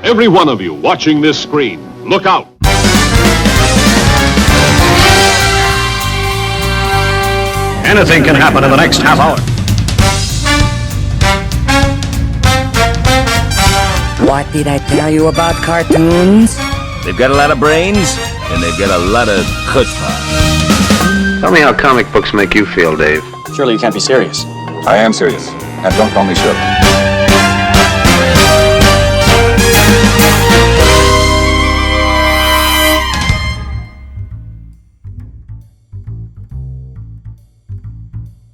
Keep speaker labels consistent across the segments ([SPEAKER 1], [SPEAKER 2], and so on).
[SPEAKER 1] Every one of you watching this screen, look out.
[SPEAKER 2] Anything can happen in the next half hour.
[SPEAKER 3] What did I tell you about cartoons?
[SPEAKER 4] They've got a lot of brains, and they've got a lot of chutzpah.
[SPEAKER 5] Tell me how comic books make you feel, Dave.
[SPEAKER 6] Surely you can't be serious.
[SPEAKER 7] I am serious, and don't call me Shirley.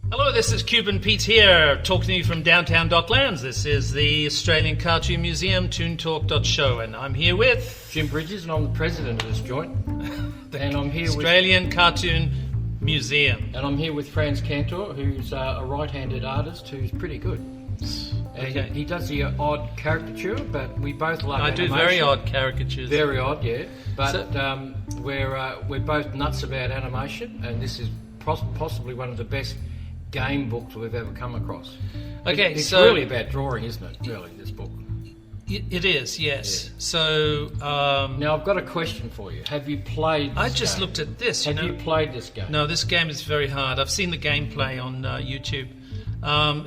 [SPEAKER 8] Hello, this is Cuban Pete here, talking to you from downtown Docklands. This is the Australian Cartoon Museum, ToonTalk.Show, and I'm here with...
[SPEAKER 9] Jim Bridges, and I'm the president of this joint. And I'm here
[SPEAKER 8] Australian Cartoon Museum.
[SPEAKER 9] And I'm here with Frantz Kantor, who's a right-handed artist who's pretty good.
[SPEAKER 8] Okay.
[SPEAKER 9] He does the odd caricature, but we both love animation.
[SPEAKER 8] I do very odd caricatures.
[SPEAKER 9] Very odd, yeah. But we're both nuts about animation, and this is possibly one of the best game books we've ever come across.
[SPEAKER 8] Okay,
[SPEAKER 9] it's
[SPEAKER 8] so
[SPEAKER 9] really about drawing, isn't it? Really, this book.
[SPEAKER 8] It is, yes.
[SPEAKER 9] Yeah.
[SPEAKER 8] So
[SPEAKER 9] now I've got a question for you. Have you played?
[SPEAKER 8] I just looked at this.
[SPEAKER 9] Have you played this game?
[SPEAKER 8] No, this game is very hard. I've seen the gameplay on YouTube.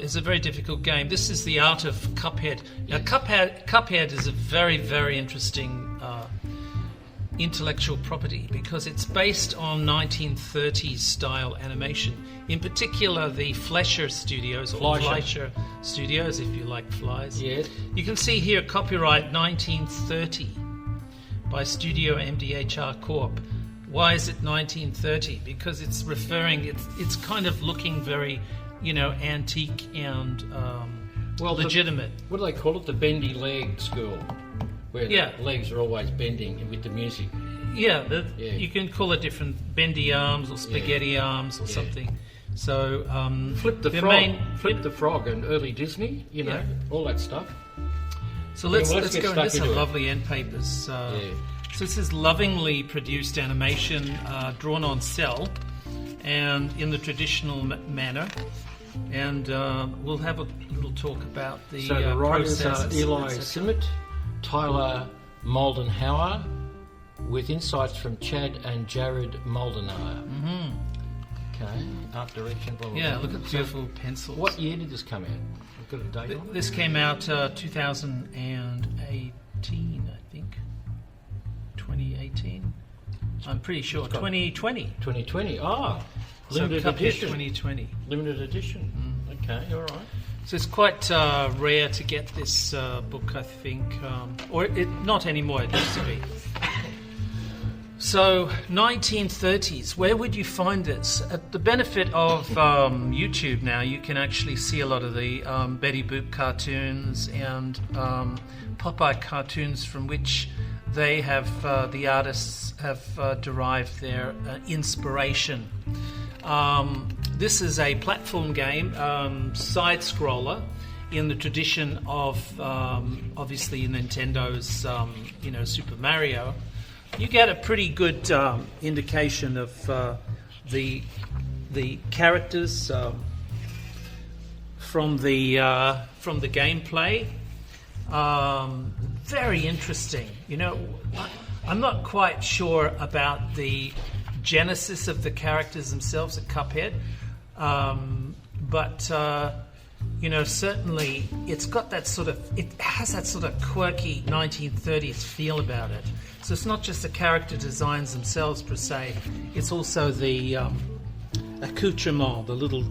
[SPEAKER 8] It's a very difficult game. This is the art of Cuphead. Now, Cuphead is a very, very interesting intellectual property because it's based on 1930s style animation. In particular, the Fleischer Studios, or Fleischer Studios, if you like flies.
[SPEAKER 9] Yes.
[SPEAKER 8] You can see here copyright 1930 by Studio MDHR Corp. Why is it 1930? Because it's referring, it's kind of looking very, antique and legitimate.
[SPEAKER 9] What do they call it? The bendy leg school, where the legs are always bending with the music.
[SPEAKER 8] Yeah, you can call it different bendy arms or spaghetti arms or something. So
[SPEAKER 9] Flip the Frog, and early Disney, all that stuff.
[SPEAKER 8] So let's go into some lovely end papers. So this is lovingly produced animation drawn on cell and in the traditional manner. And we'll have a little talk about the
[SPEAKER 9] So the writers are
[SPEAKER 8] processes,
[SPEAKER 9] Eli Simmet, Tyler Moldenhauer, with insights from Chad and Jared Moldenhauer. Mm-hmm. Okay, art direction, blah, blah, blah.
[SPEAKER 8] Yeah, look at the beautiful pencils.
[SPEAKER 9] What year did this come out? I've got a date on it.
[SPEAKER 8] This came out 2018, I think. 2018? I'm pretty sure. 2020.
[SPEAKER 9] 2020, limited
[SPEAKER 8] so
[SPEAKER 9] edition.
[SPEAKER 8] 2020.
[SPEAKER 9] Limited edition. Okay, all right.
[SPEAKER 8] So it's quite rare to get this book, I think. Not anymore, it used to be. So, 1930s, where would you find this? At the benefit of YouTube now, you can actually see a lot of the Betty Boop cartoons and Popeye cartoons from which they have, the artists have derived their inspiration. This is a platform game, side-scroller, in the tradition of, obviously, Nintendo's, Super Mario. You get a pretty good indication of the characters from the gameplay. Very interesting. I'm not quite sure about the genesis of the characters themselves at Cuphead, but certainly it has that sort of quirky 1930s feel about it. So it's not just the character designs themselves per se; it's also the accoutrement, the little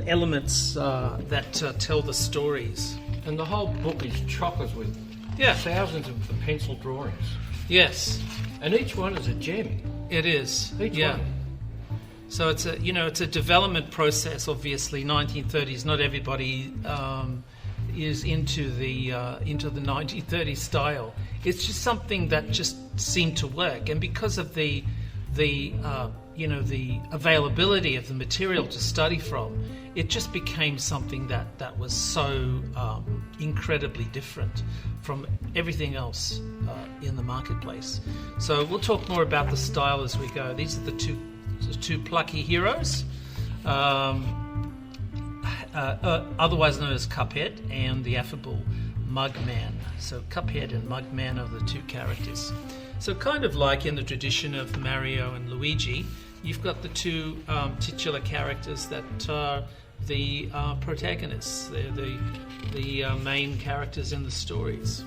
[SPEAKER 8] elements that tell the stories.
[SPEAKER 9] And the whole book is chockers with thousands of pencil drawings.
[SPEAKER 8] Yes,
[SPEAKER 9] and each one is a gem.
[SPEAKER 8] It is.
[SPEAKER 9] Each one.
[SPEAKER 8] So it's a development process. Obviously, 1930s. Not everybody is into the 1930s style. It's just something that just seemed to work, and because of the availability of the material to study from, it just became something that was so incredibly different from everything else in the marketplace. So we'll talk more about the style as we go. These are the two plucky heroes, otherwise known as Cuphead, and the affable Mugman. So Cuphead and Mugman are the two characters. So kind of like in the tradition of Mario and Luigi, you've got the two titular characters that are the protagonists. They're the main characters in the stories.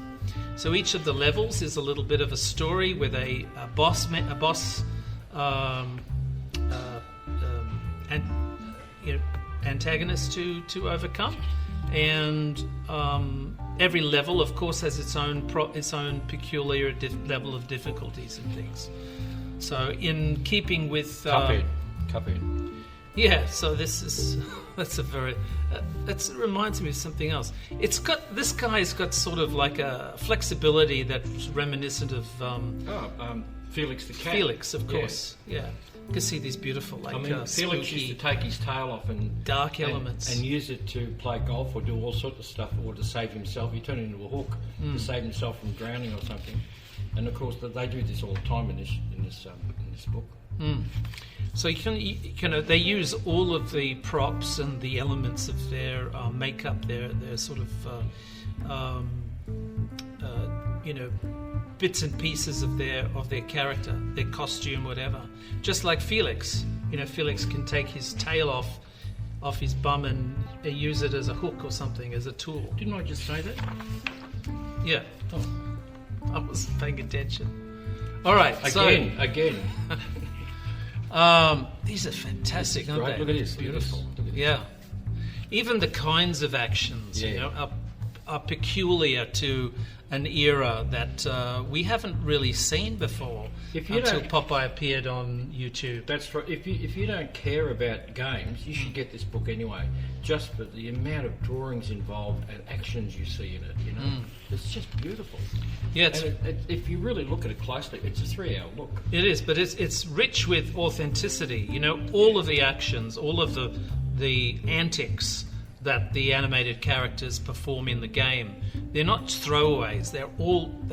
[SPEAKER 8] So each of the levels is a little bit of a story with a boss antagonist to overcome, and every level, of course, has its own peculiar level of difficulties and things. So, in keeping with
[SPEAKER 9] Cuphead.
[SPEAKER 8] Yeah, so it reminds me of something else. This guy's got sort of like a flexibility that's reminiscent of
[SPEAKER 9] Felix the cat.
[SPEAKER 8] Felix, of course. Yeah. You can see these beautiful,
[SPEAKER 9] Felix
[SPEAKER 8] spooky,
[SPEAKER 9] used to take his tail off and
[SPEAKER 8] dark elements
[SPEAKER 9] and use it to play golf or do all sorts of stuff, or to save himself. He turned into a hook to save himself from drowning or something. And of course, they do this all the time in this book.
[SPEAKER 8] So they use all of the props and the elements of their makeup, their sort of bits and pieces of their character, their costume, whatever. Just like Felix, Felix can take his tail off his bum and use it as a hook or something, as a tool.
[SPEAKER 9] Didn't I just say that?
[SPEAKER 8] Yeah. Oh. I wasn't paying attention. All right.
[SPEAKER 9] Again.
[SPEAKER 8] These are fantastic, aren't they?
[SPEAKER 9] Look at this.
[SPEAKER 8] Beautiful. Yeah. Even the kinds of actions, are peculiar to an era that we haven't really seen before until Popeye appeared on YouTube.
[SPEAKER 9] That's right. If you don't care about games, you should get this book anyway, just for the amount of drawings involved and actions you see in it. It's just beautiful. Yeah, if you really look at it closely, it's a 3-hour look.
[SPEAKER 8] It is, but it's rich with authenticity. All of the actions, all of the antics that the animated characters perform in the game, they're not throwaways. They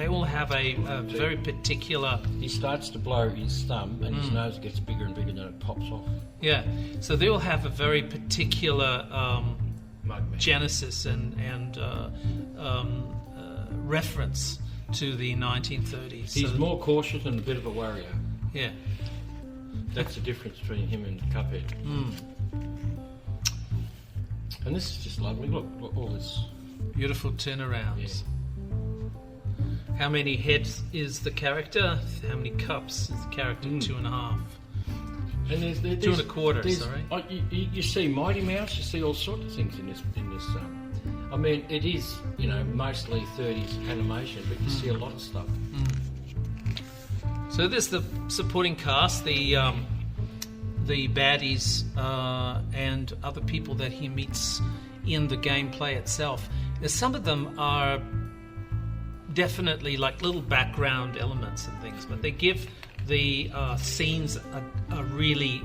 [SPEAKER 8] all have a very particular.
[SPEAKER 9] He starts to blow his thumb, and his nose gets bigger and bigger, and then it pops off.
[SPEAKER 8] Yeah, so they all have a very particular genesis and reference to the 1930s.
[SPEAKER 9] He's more cautious and a bit of a warrior.
[SPEAKER 8] Yeah,
[SPEAKER 9] that's the difference between him and Cuphead. And this is just lovely. Look all this.
[SPEAKER 8] Beautiful turnarounds. Yeah. How many heads is the character? How many cups is the character? 2.5.
[SPEAKER 9] And there's
[SPEAKER 8] 2.25. Sorry.
[SPEAKER 9] You see Mighty Mouse. You see all sorts of things in this. I mean, it is mostly 30s animation, but you see a lot of stuff.
[SPEAKER 8] So there's the supporting cast. The baddies and other people that he meets in the gameplay itself. Now, some of them are definitely like little background elements and things, but they give the scenes a really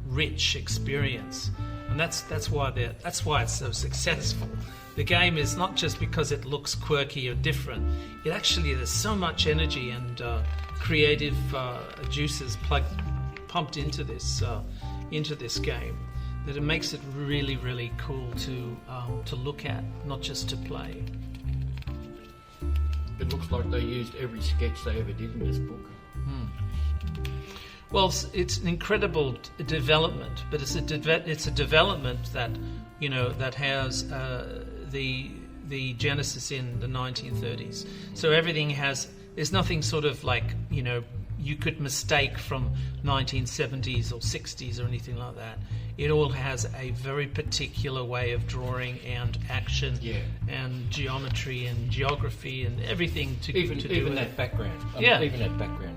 [SPEAKER 8] rich experience, and that's why it's so successful. The game is not just because it looks quirky or different. It actually, there's so much energy and creative juices pumped into this game that it makes it really, really cool to look at, not just to play.
[SPEAKER 9] It looks like they used every sketch they ever did in this book.
[SPEAKER 8] Well, it's an incredible development, but it's a development that that has the genesis in the 1930s. So everything there's nothing sort of like you could mistake from 1970s or 60s or anything like that. It all has a very particular way of drawing and action and geometry and geography and everything to do with
[SPEAKER 9] that background. Even that background.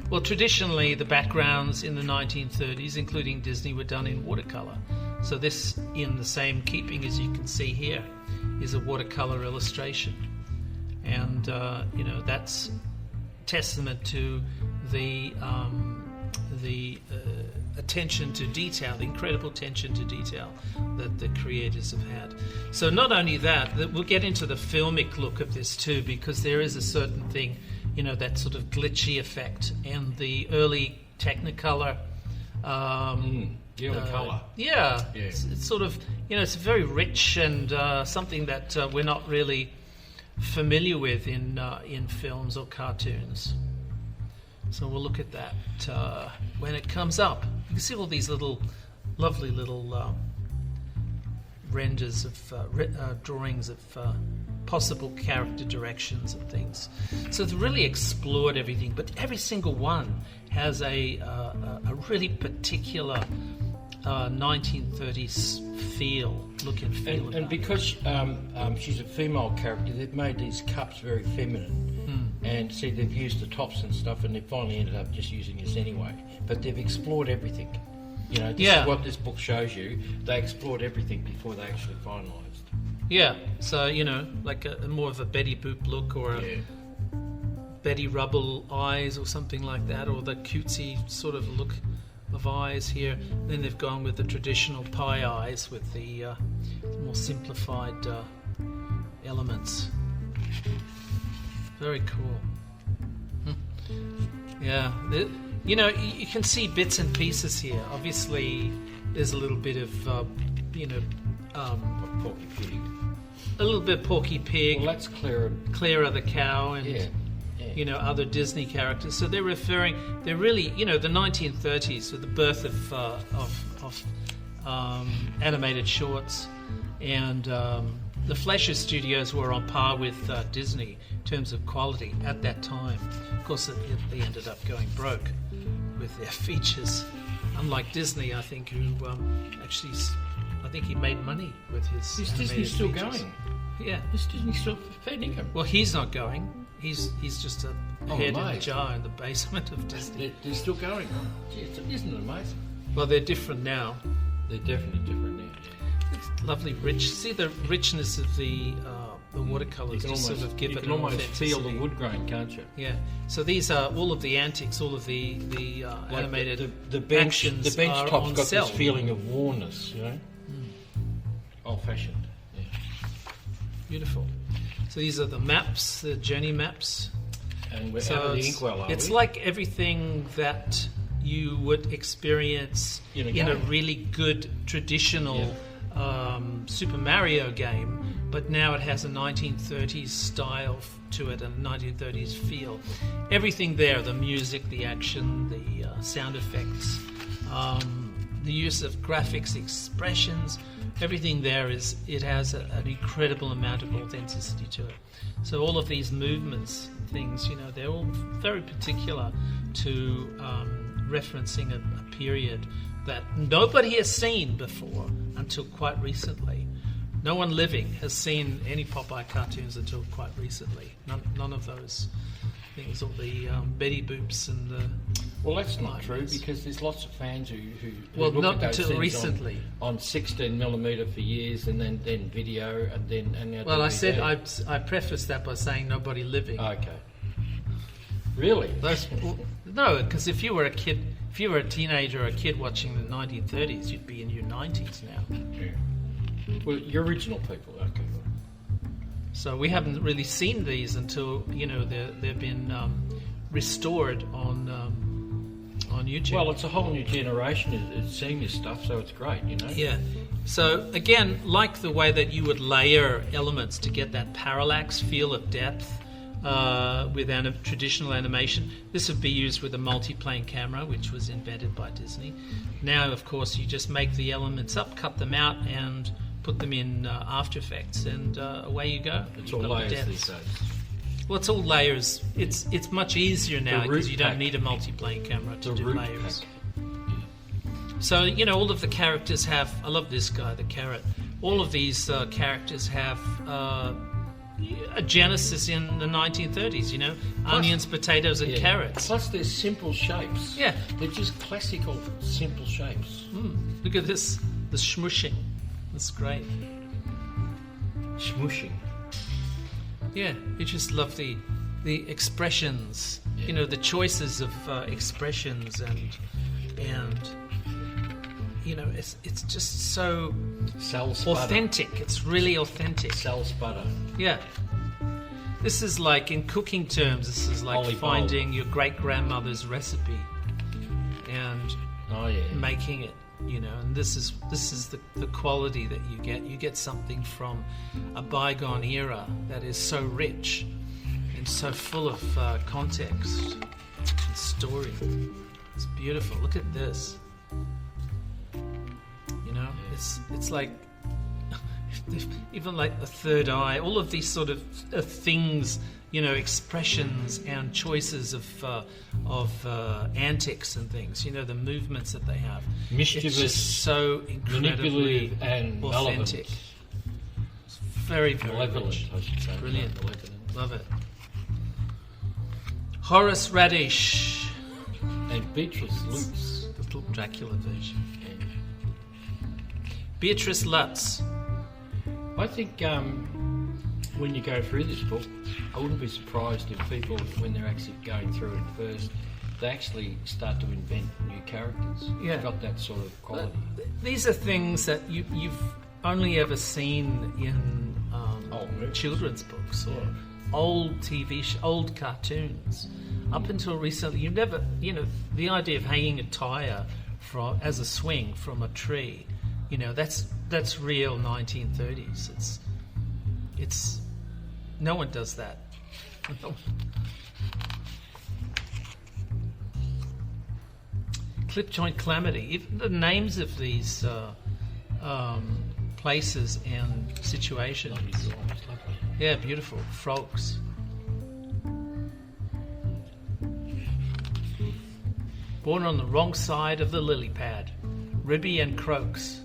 [SPEAKER 8] Well, traditionally, the backgrounds in the 1930s, including Disney, were done in watercolor. So this, in the same keeping as you can see here, is a watercolor illustration. And, that's testament to the attention to detail, the incredible attention to detail that the creators have had. So not only that, we'll get into the filmic look of this too, because there is a certain thing, that sort of glitchy effect, and the early Technicolor
[SPEAKER 9] The colour.
[SPEAKER 8] Yeah. It's sort of, it's very rich and something that we're not really familiar with in films or cartoons. So we'll look at that when it comes up. You can see all these lovely little renders of drawings of possible character directions and things. So it's really explored everything, but every single one has a really particular 1930s look and feel.
[SPEAKER 9] And because she's a female character, they've made these cups very feminine. And see, they've used the tops and stuff, and they finally ended up just using this anyway. But they've explored everything. This is what this book shows you. They explored everything before they actually finalised.
[SPEAKER 8] Yeah, so, like a more of a Betty Boop look or a Betty Rubble eyes or something like that, or the cutesy sort of look of eyes here. Then they've gone with the traditional pie eyes with the more simplified elements. Very cool. Yeah, you can see bits and pieces here. Obviously, there's a little bit of,
[SPEAKER 9] Porky Pig.
[SPEAKER 8] A little bit Porky Pig.
[SPEAKER 9] Well, that's
[SPEAKER 8] Clara the cow, and other Disney characters. So they're really, the 1930s with the birth of animated shorts, and the Fleischer Studios were on par with Disney in terms of quality at that time. Of course, they ended up going broke with their features. Unlike Disney, I think, who actually, I think he made money with his.
[SPEAKER 9] Is Disney still
[SPEAKER 8] features.
[SPEAKER 9] going?
[SPEAKER 8] Yeah.
[SPEAKER 9] Is Disney still feeding him?
[SPEAKER 8] Well, he's not going. He's just a head in a jar in the basement of Disney.
[SPEAKER 9] They're still going. Gee, isn't it amazing?
[SPEAKER 8] Well, they're different now.
[SPEAKER 9] They're definitely different now.
[SPEAKER 8] It's lovely, rich. See the richness of the watercolors.
[SPEAKER 9] You can almost feel the wood grain, can't you?
[SPEAKER 8] Yeah. So these are all of the antics, all of the
[SPEAKER 9] like
[SPEAKER 8] animated
[SPEAKER 9] the bench.
[SPEAKER 8] actions.
[SPEAKER 9] The bench
[SPEAKER 8] are
[SPEAKER 9] top's
[SPEAKER 8] on
[SPEAKER 9] got
[SPEAKER 8] cell.
[SPEAKER 9] this feeling of wornness, old-fashioned. Yeah.
[SPEAKER 8] Beautiful. So these are the maps, the journey maps.
[SPEAKER 9] And we're out of the Inkwell Isles.
[SPEAKER 8] It's like everything that you would experience in a really good traditional Super Mario game, but now it has a 1930s style to it and a 1930s feel. Everything there, the music, the action, the sound effects, the use of graphics, expressions, everything there it has an incredible amount of authenticity to it. So all of these movements, things, they're all very particular to referencing a period that nobody has seen before until quite recently. No one living has seen any Popeye cartoons until quite recently. None of those things, all the Betty Boops and the...
[SPEAKER 9] Well, that's not true, because there's lots of fans who
[SPEAKER 8] well,
[SPEAKER 9] look
[SPEAKER 8] not
[SPEAKER 9] at those
[SPEAKER 8] until
[SPEAKER 9] things
[SPEAKER 8] recently.
[SPEAKER 9] On 16mm for years, and then video, and now.
[SPEAKER 8] Well,
[SPEAKER 9] DVD.
[SPEAKER 8] I said I prefaced that by saying nobody living.
[SPEAKER 9] Okay. Really?
[SPEAKER 8] No, because if you were a kid, if you were a teenager or a kid watching the 1930s, you'd be in your 90s now.
[SPEAKER 9] Yeah. Well, your original people, okay.
[SPEAKER 8] So we haven't really seen these until they've been restored on YouTube.
[SPEAKER 9] Well, it's a whole new generation is seeing this stuff, so it's great,
[SPEAKER 8] Yeah. So again, like the way that you would layer elements to get that parallax feel of depth with traditional animation, this would be used with a multi-plane camera, which was invented by Disney. Now, of course, you just make the elements up, cut them out, and put them in After Effects, and away you go.
[SPEAKER 9] It's all layers these days.
[SPEAKER 8] Well, it's all layers. It's much easier now because you don't
[SPEAKER 9] pack.
[SPEAKER 8] need a multi-plane camera to do layers.
[SPEAKER 9] Pack.
[SPEAKER 8] So, all of the characters have... I love this guy, the carrot. All of these characters have a genesis in the 1930s, Plus, onions, potatoes, and carrots.
[SPEAKER 9] Plus, they're simple shapes.
[SPEAKER 8] Yeah.
[SPEAKER 9] They're just classical, simple shapes.
[SPEAKER 8] Look at this, the smushing. That's great.
[SPEAKER 9] Smushing.
[SPEAKER 8] Yeah, you just love the expressions, the choices of expressions, and it's just so authentic. It's really authentic.
[SPEAKER 9] Sal's butter.
[SPEAKER 8] Yeah. This is like, in cooking terms, this is like
[SPEAKER 9] Olive
[SPEAKER 8] finding
[SPEAKER 9] oil.
[SPEAKER 8] your great grandmother's recipe, and making it. And this is the quality that you get. You get something from a bygone era that is so rich and so full of context and story. It's beautiful. Look at this. It's like even like the third eye. All of these sort of things, expressions and choices of antics and things. The movements that they have.
[SPEAKER 9] Mischievous,
[SPEAKER 8] it's just so incredibly
[SPEAKER 9] and
[SPEAKER 8] authentic. It's very, very
[SPEAKER 9] malevolent,
[SPEAKER 8] rich.
[SPEAKER 9] I should say.
[SPEAKER 8] Brilliant.
[SPEAKER 9] Malevolent.
[SPEAKER 8] Love it. Horace Radish
[SPEAKER 9] And Beatrice Lutz.
[SPEAKER 8] the little Dracula version. Beatrice Lutz.
[SPEAKER 9] I think when you go through this book, I wouldn't be surprised if people, when they're actually going through it first, they actually start to invent new characters.
[SPEAKER 8] Yeah.
[SPEAKER 9] It's got that sort of quality.
[SPEAKER 8] These are things that you've only ever seen in children's books or old TV, old cartoons. Up until recently, you never, the idea of hanging a tire as a swing from a tree, that's real 1930s. It's no one does that. Clip joint calamity. Even the names of these places and situations. Yeah, beautiful. Frogs. Born on the wrong side of the lily pad. Ribby and Croaks.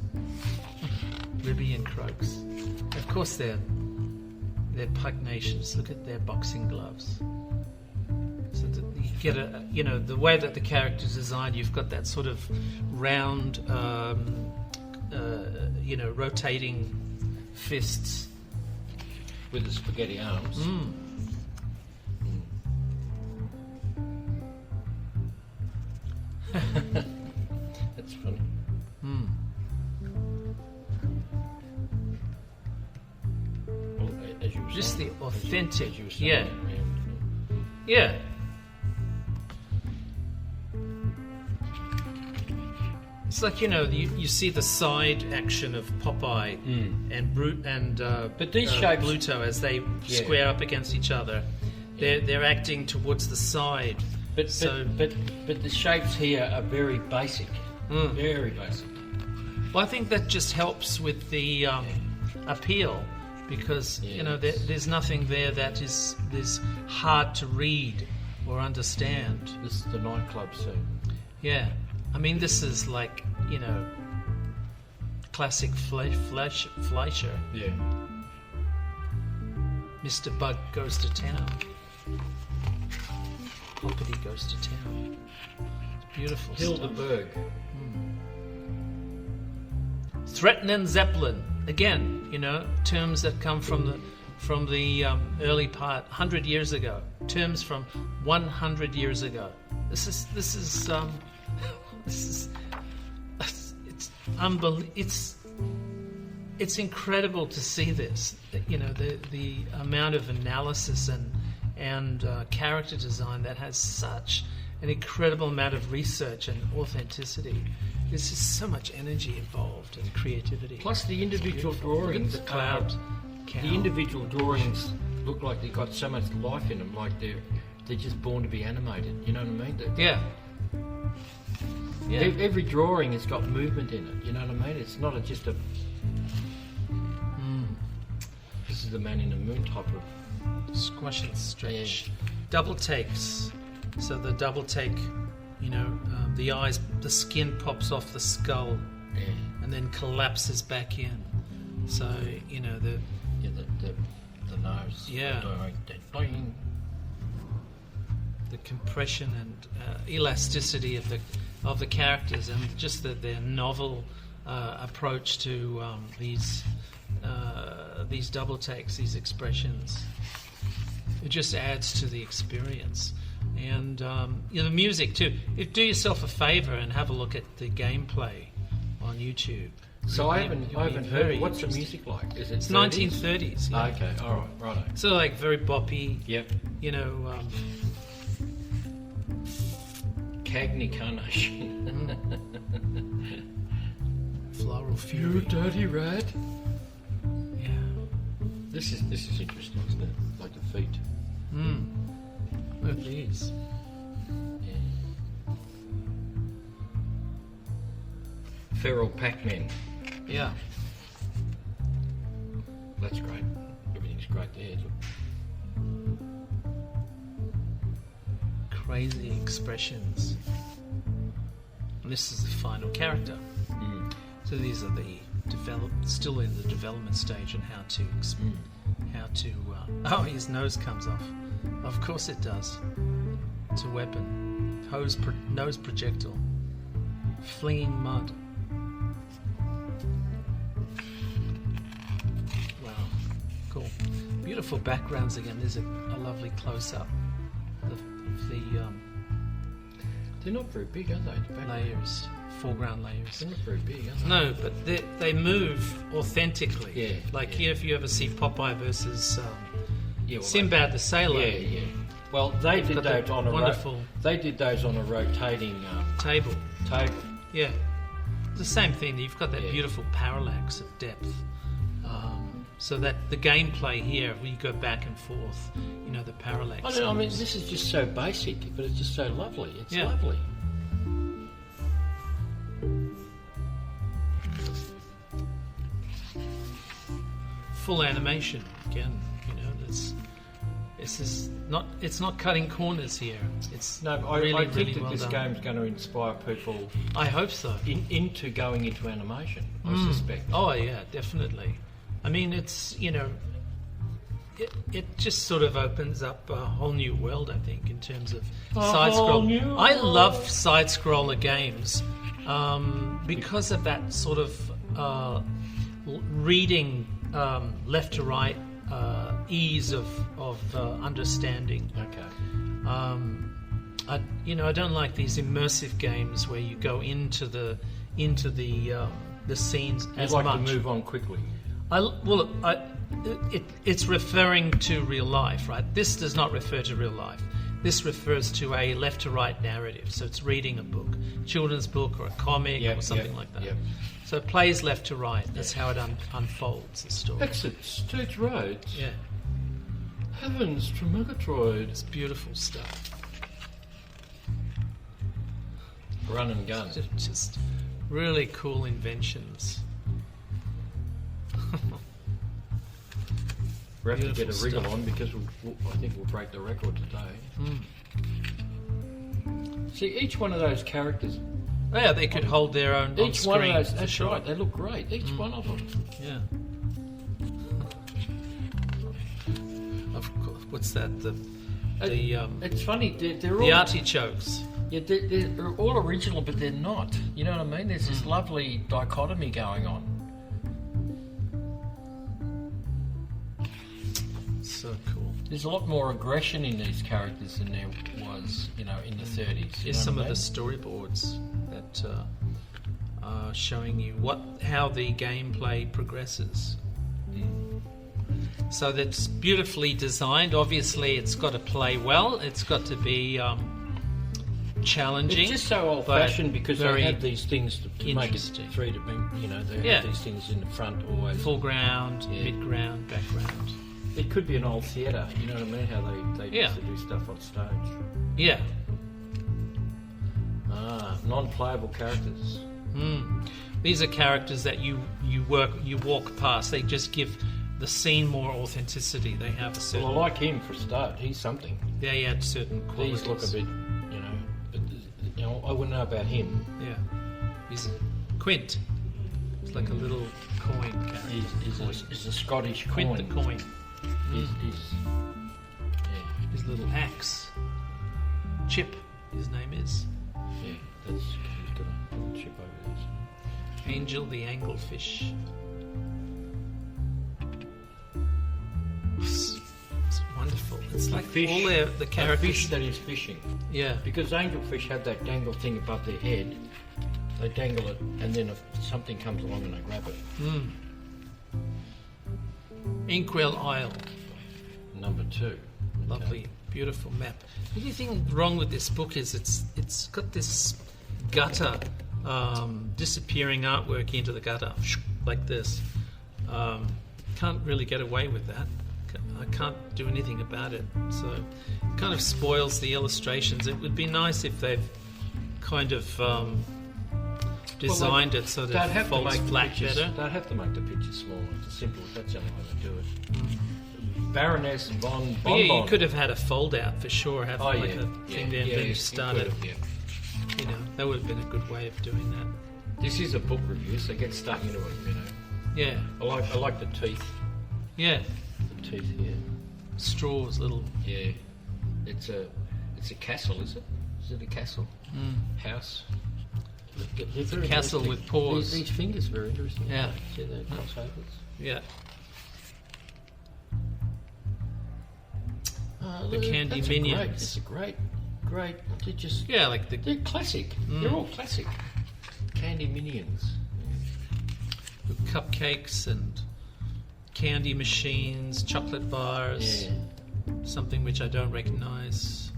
[SPEAKER 8] Ribby and Croaks. Of course they're pugnacious. Look at their boxing gloves. So that you get the way that the character's designed, you've got that sort of round, rotating fists.
[SPEAKER 9] With the spaghetti arms. That's funny. Well, as you were
[SPEAKER 8] Just
[SPEAKER 9] saying,
[SPEAKER 8] the authentic,
[SPEAKER 9] as you were saying,
[SPEAKER 8] yeah. It's like you see the side action of Popeye and Brute and
[SPEAKER 9] but these shapes,
[SPEAKER 8] Bluto as they square up against each other. They're acting towards the side.
[SPEAKER 9] But the shapes here are very basic. Very basic.
[SPEAKER 8] Well, I think that just helps with the appeal because there's nothing there that is hard to read or understand.
[SPEAKER 9] This is the nightclub scene.
[SPEAKER 8] Yeah, I mean this is like classic Fleischer.
[SPEAKER 9] Yeah.
[SPEAKER 8] Mr. Bug goes to town. Hoppity goes to town. It's beautiful.
[SPEAKER 9] Hildeberg.
[SPEAKER 8] Threatening Zeppelin. Again, terms that come from the early part, 100 years ago. Terms from 100 years ago. This is it's unbelievable. It's incredible to see this. The amount of analysis and character design that has such an incredible amount of research and authenticity. There's just so much energy involved and creativity.
[SPEAKER 9] Plus the individual drawings.
[SPEAKER 8] The cloud.
[SPEAKER 9] The individual drawings look like they've got so much life in them, like they're just born to be animated. You know what I mean?
[SPEAKER 8] Yeah.
[SPEAKER 9] Every drawing has got movement in it. You know what I mean? It's not just a. This is the Man in the Moon type of
[SPEAKER 8] squash and stretch. Double takes. So the double take, the eyes, the skin pops off the skull, and then collapses back in. So the
[SPEAKER 9] nose.
[SPEAKER 8] Yeah. The compression and elasticity of the characters, and just their novel approach to these double takes, these expressions. It just adds to the experience. And the music too. Do yourself a favour and have a look at the gameplay on YouTube.
[SPEAKER 9] So I haven't heard. What's the music like? Is it?
[SPEAKER 8] It's 1930s. Yeah.
[SPEAKER 9] Okay, all right, righto.
[SPEAKER 8] So like very boppy.
[SPEAKER 9] Yep.
[SPEAKER 8] Cagney
[SPEAKER 9] Carnation.
[SPEAKER 8] fury.
[SPEAKER 9] You dirty rat.
[SPEAKER 8] Yeah.
[SPEAKER 9] This is interesting, isn't it? Like the feet.
[SPEAKER 8] Look at these.
[SPEAKER 9] Yeah. Feral Pac-Men.
[SPEAKER 8] Yeah.
[SPEAKER 9] That's great. Everything's great there. Look.
[SPEAKER 8] Crazy expressions. And this is the final character. So these are the still in the development stage on how to oh, his nose comes off. Of course it does. It's a weapon. Nose projectile. Flinging mud. Wow. Cool. Beautiful backgrounds again. There's a lovely close-up of the
[SPEAKER 9] They're not very big, are they? The
[SPEAKER 8] layers, foreground layers.
[SPEAKER 9] They're not very big, are they?
[SPEAKER 8] No, but they move authentically.
[SPEAKER 9] Yeah.
[SPEAKER 8] Like here, if you ever see Popeye versus
[SPEAKER 9] Yeah, well,
[SPEAKER 8] Sinbad the Sailor.
[SPEAKER 9] Yeah. Well, they did
[SPEAKER 8] got
[SPEAKER 9] those
[SPEAKER 8] the
[SPEAKER 9] on a
[SPEAKER 8] wonderful
[SPEAKER 9] they did those on a rotating
[SPEAKER 8] table.
[SPEAKER 9] table.
[SPEAKER 8] Yeah. It's the same thing. You've got that
[SPEAKER 9] Yeah.
[SPEAKER 8] beautiful parallax of depth. So that the gameplay here, when you go back and forth, you know, the parallax.
[SPEAKER 9] I don't know, I mean, this is just so basic, but it's just so lovely. It's
[SPEAKER 8] Yeah.
[SPEAKER 9] lovely.
[SPEAKER 8] Full animation again. You know, it's not cutting corners here. It's
[SPEAKER 9] No, I
[SPEAKER 8] really,
[SPEAKER 9] think
[SPEAKER 8] really
[SPEAKER 9] that
[SPEAKER 8] well
[SPEAKER 9] this
[SPEAKER 8] done.
[SPEAKER 9] game's going to inspire people
[SPEAKER 8] I hope so.
[SPEAKER 9] into going into animation, I suspect.
[SPEAKER 8] Oh yeah, definitely. I mean, it's, you know, it just sort of opens up a whole new world, I think, in terms of side scroll. I love side scroller games because of that sort of reading left to right ease of understanding.
[SPEAKER 9] Okay.
[SPEAKER 8] I don't like these immersive games where you go into the scenes as
[SPEAKER 9] You'd like
[SPEAKER 8] much.
[SPEAKER 9] to move on quickly.
[SPEAKER 8] It's referring to real life, right? This does not refer to real life. This refers to a left to right narrative. So it's reading a book, children's book or a comic or something like that.
[SPEAKER 9] Yep.
[SPEAKER 8] So it plays left to right. That's how it unfolds the story.
[SPEAKER 9] Exits, stage roads.
[SPEAKER 8] Yeah,
[SPEAKER 9] Heavens to Murgatroyd.
[SPEAKER 8] it's beautiful stuff.
[SPEAKER 9] Run and gun.
[SPEAKER 8] Just really cool inventions.
[SPEAKER 9] We have to get a
[SPEAKER 8] Beautiful
[SPEAKER 9] wriggle
[SPEAKER 8] stuff.
[SPEAKER 9] on because I think we'll break the record today. See, each one of those characters,
[SPEAKER 8] Yeah, they could hold their own on
[SPEAKER 9] each one
[SPEAKER 8] screen.
[SPEAKER 9] of those,
[SPEAKER 8] for
[SPEAKER 9] that's
[SPEAKER 8] sure.
[SPEAKER 9] right, they look great, each one of them.
[SPEAKER 8] Yeah. Of course. What's that?
[SPEAKER 9] It's funny, they're all
[SPEAKER 8] The artichokes.
[SPEAKER 9] yeah, they're all original, but they're not. You know what I mean? There's this lovely dichotomy going on.
[SPEAKER 8] So cool.
[SPEAKER 9] There's a lot more aggression in these characters than there was, in the 30s.
[SPEAKER 8] Here's some of the storyboards that are showing you how the gameplay progresses. So that's beautifully designed. Obviously, it's got to play well. It's got to be challenging.
[SPEAKER 9] It's just so old-fashioned because
[SPEAKER 8] very
[SPEAKER 9] they have these things to make it
[SPEAKER 8] interesting.
[SPEAKER 9] three-dimensional. They
[SPEAKER 8] Yeah.
[SPEAKER 9] have these things in the front always.
[SPEAKER 8] Foreground, mid-ground, background.
[SPEAKER 9] It could be an old theatre, you know what I mean? How they
[SPEAKER 8] Yeah.
[SPEAKER 9] used to do stuff on stage.
[SPEAKER 8] Yeah.
[SPEAKER 9] Non-playable characters.
[SPEAKER 8] These are characters that you walk past. They just give the scene more authenticity. They have a certain.
[SPEAKER 9] Well, I like him for a start. He's something.
[SPEAKER 8] They add certain qualities.
[SPEAKER 9] These look a bit, but I wouldn't know about him.
[SPEAKER 8] Yeah. He's a Quint. It's like a little coin character.
[SPEAKER 9] He's a Scottish
[SPEAKER 8] Quint
[SPEAKER 9] coin.
[SPEAKER 8] the coin.
[SPEAKER 9] He's
[SPEAKER 8] His little axe. Chip, his name is.
[SPEAKER 9] he's got a little chip over there.
[SPEAKER 8] Angel the anglefish. It's wonderful. It's like
[SPEAKER 9] fish,
[SPEAKER 8] all the
[SPEAKER 9] A
[SPEAKER 8] characters.
[SPEAKER 9] fish that is fishing.
[SPEAKER 8] Yeah.
[SPEAKER 9] Because angelfish have that dangle thing above their head. They dangle it, and then if something comes along and they grab it.
[SPEAKER 8] Inkwell Isle.
[SPEAKER 9] Number 2.
[SPEAKER 8] Lovely, beautiful map. The only thing wrong with this book is it's got this gutter disappearing artwork into the gutter, like this. Can't really get away with that. I can't do anything about it, so it kind of spoils the illustrations. It would be nice if they've kind of designed it so that it folds flat better.
[SPEAKER 9] They'd have to make the pictures smaller. It's simple. That's the only way to do it. Baroness von Bonbon.
[SPEAKER 8] Yeah, you could have had a fold out for sure. Have a thing there, and then start it. You know, that would have been a good way of doing that.
[SPEAKER 9] This is a book review, so get stuck into it. You know.
[SPEAKER 8] Yeah.
[SPEAKER 9] I like the teeth.
[SPEAKER 8] Yeah.
[SPEAKER 9] The teeth here.
[SPEAKER 8] Straws, little.
[SPEAKER 9] Yeah. It's a castle, is it? Is it a castle? House.
[SPEAKER 8] It's a castle with paws.
[SPEAKER 9] These fingers are very interesting.
[SPEAKER 8] Yeah.
[SPEAKER 9] See the crossovers?
[SPEAKER 8] Yeah.
[SPEAKER 9] The
[SPEAKER 8] Candy Minions.
[SPEAKER 9] It's a great. They're just
[SPEAKER 8] like
[SPEAKER 9] they're classic. They're all classic. Candy Minions.
[SPEAKER 8] With cupcakes and candy machines, chocolate bars.
[SPEAKER 9] Yeah.
[SPEAKER 8] Something which I don't recognise.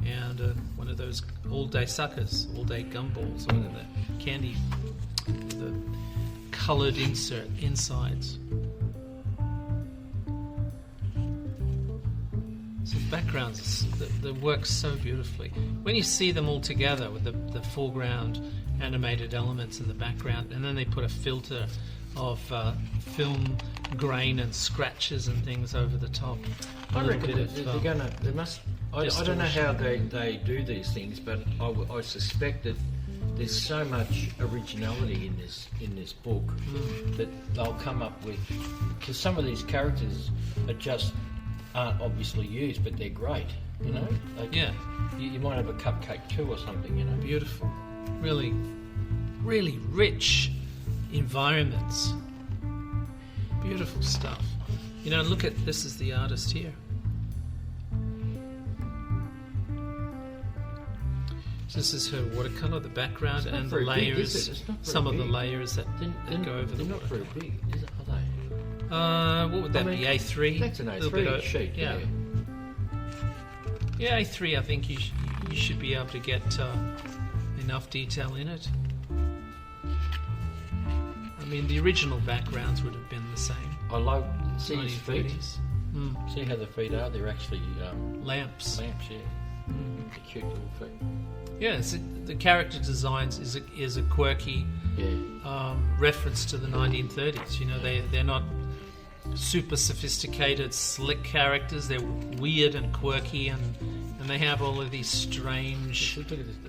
[SPEAKER 8] And one of those all-day suckers, all-day gumballs, or the candy, the coloured insides. So the backgrounds, they work so beautifully. When you see them all together with the foreground animated elements in the background, and then they put a filter of film grain and scratches and things over the top.
[SPEAKER 9] I reckon they must. I don't know how they do these things, but I suspect that there's so much originality in this book that they'll come up with, because some of these characters aren't obviously used, but they're great. You know, you might have a cupcake too or something. You know,
[SPEAKER 8] beautiful, really, really rich environments, beautiful stuff. You know, look at this is the artist here. This is her watercolor, the background and the layers. Some of the layers that go over the water.
[SPEAKER 9] They're not very big, are they?
[SPEAKER 8] What would that be? A3?
[SPEAKER 9] That's an A3 sheet.
[SPEAKER 8] Yeah. Yeah, A3. I think you should be able to get enough detail in it. I mean, the original backgrounds would have been the same.
[SPEAKER 9] I like see his feet.
[SPEAKER 8] Mm.
[SPEAKER 9] See how the feet are? They're actually
[SPEAKER 8] lamps.
[SPEAKER 9] Lamps, yeah. The cute little feet.
[SPEAKER 8] Yeah, the character designs is a quirky reference to the 1930s. You know, they're not super sophisticated, slick characters. They're weird and quirky, and they have all of these strange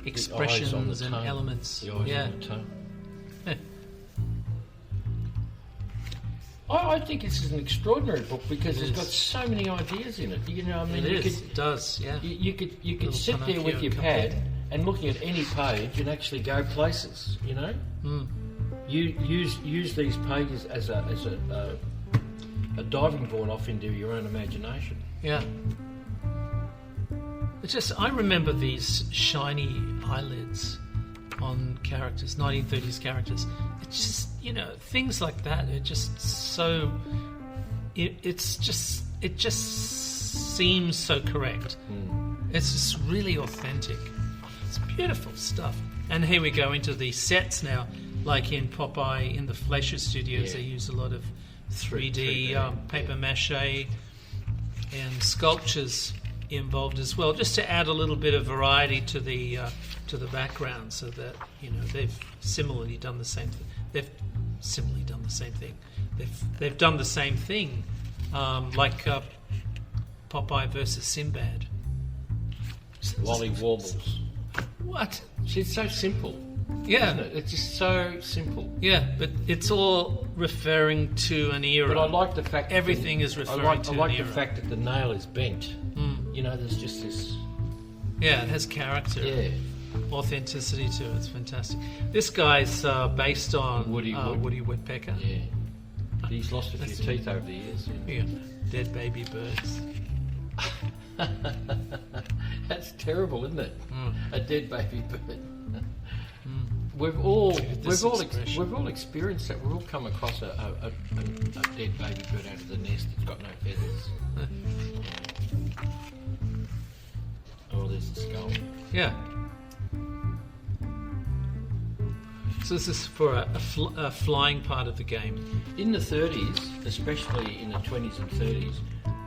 [SPEAKER 8] expressions and elements.
[SPEAKER 9] The eyes on the tongue. I think this is an extraordinary book because it's got so many ideas in it. You know, I mean,
[SPEAKER 8] it does. Yeah.
[SPEAKER 9] You could sit there with your pad and looking at any page and actually go places. You know, you use these pages as a diving board off into your own imagination.
[SPEAKER 8] Yeah. It's just I remember these shiny eyelids on characters, 1930s characters. It's just, you know, things like that are just so. It just seems so correct. It's just really authentic. It's beautiful stuff. And here we go into the sets now, like in Popeye in the Fleischer Studios. They use a lot of 3D paper mache and sculptures involved as well, just to add a little bit of variety to the background, so that, you know, they've similarly done the same thing. They've done the same thing, like Popeye versus Sinbad.
[SPEAKER 9] Wally Warbles.
[SPEAKER 8] What?
[SPEAKER 9] It's so simple.
[SPEAKER 8] Yeah.
[SPEAKER 9] Isn't it? It's just so simple.
[SPEAKER 8] Yeah, but it's all referring to an era.
[SPEAKER 9] But I like the fact
[SPEAKER 8] everything is referring to an era.
[SPEAKER 9] I like the fact that the nail is bent. You know, there's just this.
[SPEAKER 8] Yeah, it has character.
[SPEAKER 9] Yeah.
[SPEAKER 8] Authenticity to it. It's fantastic. This guy's based on Woody Woodpecker.
[SPEAKER 9] Yeah. He's lost a few teeth over the years.
[SPEAKER 8] Yeah. Dead baby birds.
[SPEAKER 9] That's terrible, isn't it? A dead baby bird. We've all experienced that. We've all come across a dead baby bird out of the nest that's got no feathers. Oh, there's the skull.
[SPEAKER 8] Yeah. So this is for a flying part of the game.
[SPEAKER 9] In the 30s, especially in the 20s and 30s,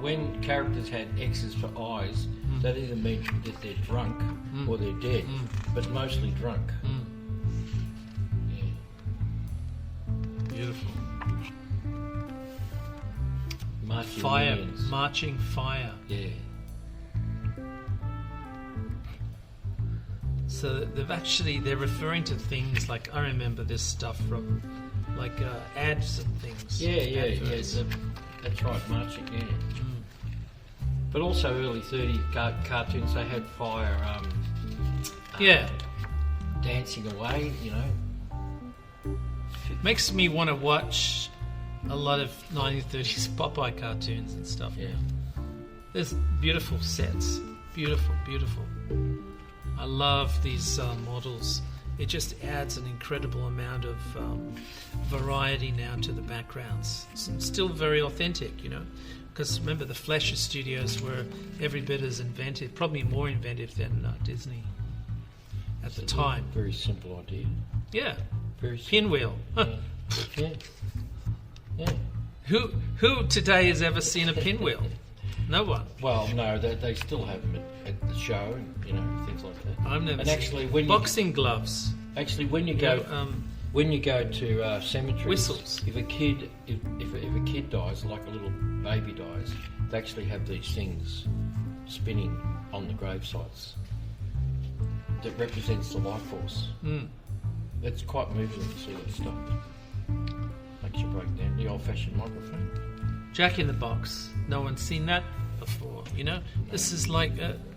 [SPEAKER 9] when characters had X's for eyes, that either meant that they're drunk or they're dead, but mostly drunk. Yeah.
[SPEAKER 8] Beautiful.
[SPEAKER 9] Marching
[SPEAKER 8] Marching fire.
[SPEAKER 9] Yeah.
[SPEAKER 8] So they're referring to things like, I remember this stuff from like ads and things.
[SPEAKER 9] Yeah. That's right, marching. Yeah. But also early 30s cartoons, they had fire. Dancing away, you know.
[SPEAKER 8] Makes me want to watch a lot of 1930s Popeye cartoons and stuff.
[SPEAKER 9] Yeah.
[SPEAKER 8] There's beautiful sets. Beautiful. I love these models. It just adds an incredible amount of variety now to the backgrounds. It's still very authentic, you know, because remember the Fleischer Studios were every bit as inventive, probably more inventive than Disney at the time.
[SPEAKER 9] Very simple idea.
[SPEAKER 8] Yeah.
[SPEAKER 9] Very simple.
[SPEAKER 8] Pinwheel.
[SPEAKER 9] Yeah.
[SPEAKER 8] Who today has ever seen a pinwheel? No one.
[SPEAKER 9] Well, no, they still have them at the show, and you know, things like that.
[SPEAKER 8] I've never
[SPEAKER 9] and
[SPEAKER 8] seen
[SPEAKER 9] actually, when
[SPEAKER 8] boxing gloves.
[SPEAKER 9] Actually, when you go to cemeteries,
[SPEAKER 8] whistles.
[SPEAKER 9] If a kid dies, like a little baby dies, they actually have these things spinning on the grave sites that represents the life force. It's quite moving to see that stuff. Makes you break down. The old-fashioned microphone.
[SPEAKER 8] Jack in the Box. No one's seen that before, you know? This is like,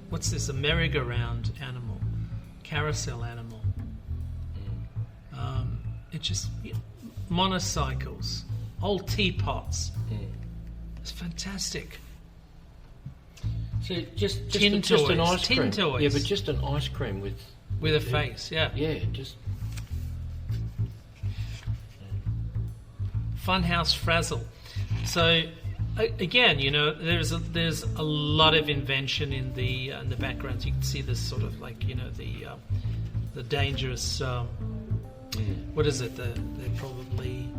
[SPEAKER 8] what's this, a merry-go-round animal, carousel animal. It just, monocycles, old teapots. It's fantastic.
[SPEAKER 9] So just
[SPEAKER 8] tin
[SPEAKER 9] just
[SPEAKER 8] toys,
[SPEAKER 9] an ice
[SPEAKER 8] tin
[SPEAKER 9] cream.
[SPEAKER 8] toys.
[SPEAKER 9] Yeah, but just an ice cream with
[SPEAKER 8] a face, yeah.
[SPEAKER 9] Yeah, just...
[SPEAKER 8] Funhouse Frazzle. So again, you know, there's a lot of invention in the background. You can see this sort of like, you know, the dangerous. What is it? They're probably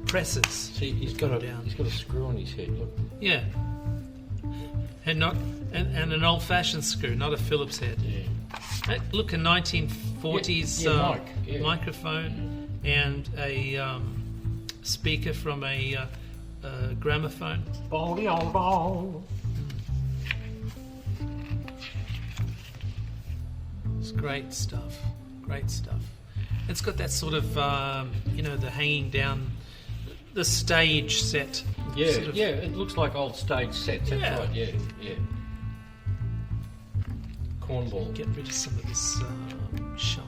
[SPEAKER 8] presses.
[SPEAKER 9] See, he's got a screw on his head. Look.
[SPEAKER 8] Yeah, and an old-fashioned screw, not a Phillips head.
[SPEAKER 9] Yeah.
[SPEAKER 8] Look, a 1940s microphone and a speaker from a gramophone. It's great stuff. It's got that sort of, you know, the hanging down, the stage set.
[SPEAKER 9] Yeah,
[SPEAKER 8] sort of,
[SPEAKER 9] it looks like old stage sets. That's right. Yeah. Cornball.
[SPEAKER 8] Get rid of some of this shine.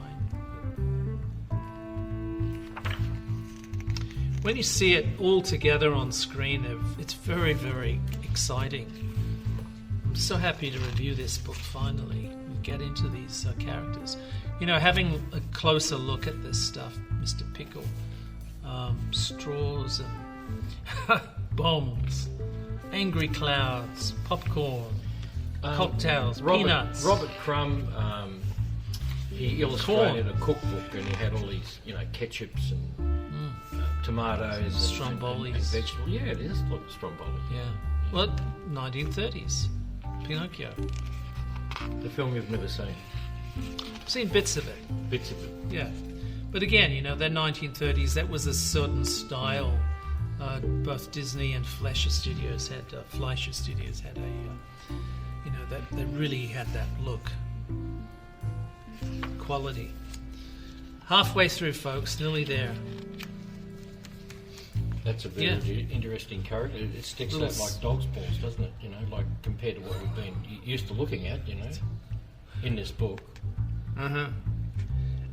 [SPEAKER 8] When you see it all together on screen, it's very, very exciting. I'm so happy to review this book finally and get into these characters. You know, having a closer look at this stuff, Mr. Pickle, straws and bombs, angry clouds, popcorn, cocktails, peanuts.
[SPEAKER 9] Robert Crumb, he illustrated a cookbook and he had all these, you know, ketchups and tomatoes,
[SPEAKER 8] Strombolis.
[SPEAKER 9] and vegetables. Yeah, it is like Stromboli.
[SPEAKER 8] Yeah. Well, 1930s, Pinocchio.
[SPEAKER 9] The film you've never seen.
[SPEAKER 8] I've seen bits of it. Yeah. But again, you know, that 1930s, that was a certain style. Both Disney and Fleischer Studios had a, you know, that they really had that look. Quality. Halfway through, folks, nearly there.
[SPEAKER 9] That's a very interesting character. It sticks out like dog's balls, doesn't it? You know, like compared to what we've been used to looking at, you know, in this book.